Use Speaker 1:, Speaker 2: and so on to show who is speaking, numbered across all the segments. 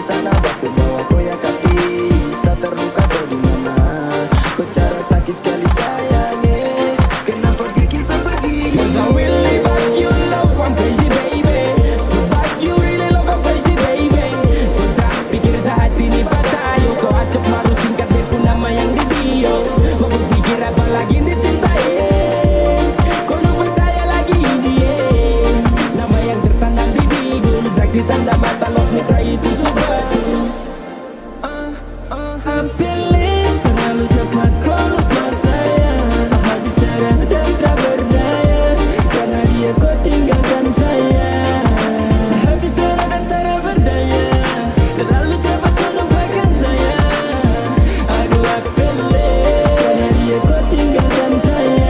Speaker 1: sana baku bawa koyak hati. Saat terluka kau di mana? Kau cara sakit sekali sayang, kenapa bikin sebegini?
Speaker 2: 'Cause I really but you love, I'm crazy baby. So but you really love, I'm crazy baby. Kau tak pikir saat ini patayo. Kau acak maru singkat dia pun nama yang di bio. Mau berpikir apa lagi yang dicintai. Kau lupa saya lagi dia. Nama yang tertandang di bigu. Saksi tanda mata love me try itu sobat. I'm feeling terlalu cepat kau lupa saya. Sehabis cerah dan tak berdaya, karena dia kau tinggalkan saya. Sehabis cerah dan tak berdaya, terlalu cepat kau lupakan saya. Aduh I'm feeling, karena dia kau tinggalkan saya.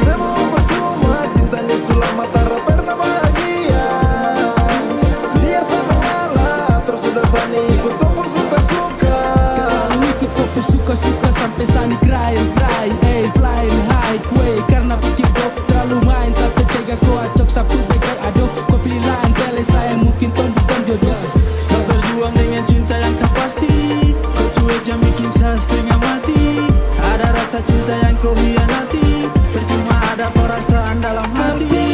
Speaker 1: Semua percuma, cintanya selama tak pernah bahagia. Biar saya mengalah, terus sudah sani ikut tombol suka-suka.
Speaker 2: Terlalu ikut kau suka-suka sampai sani crying, flying high way. Karena pikir kau terlalu main sampai tega kau acok sapu bekai. Aduh kau pilih lain kali sayang, mungkin kau bukan jodoh.
Speaker 3: Saya berjuang dengan cinta yang tak pasti. Kau cuek yang bikin saya setengah mati. Ada rasa cinta yang kau hianati. Percuma ada perasaan dalam hati.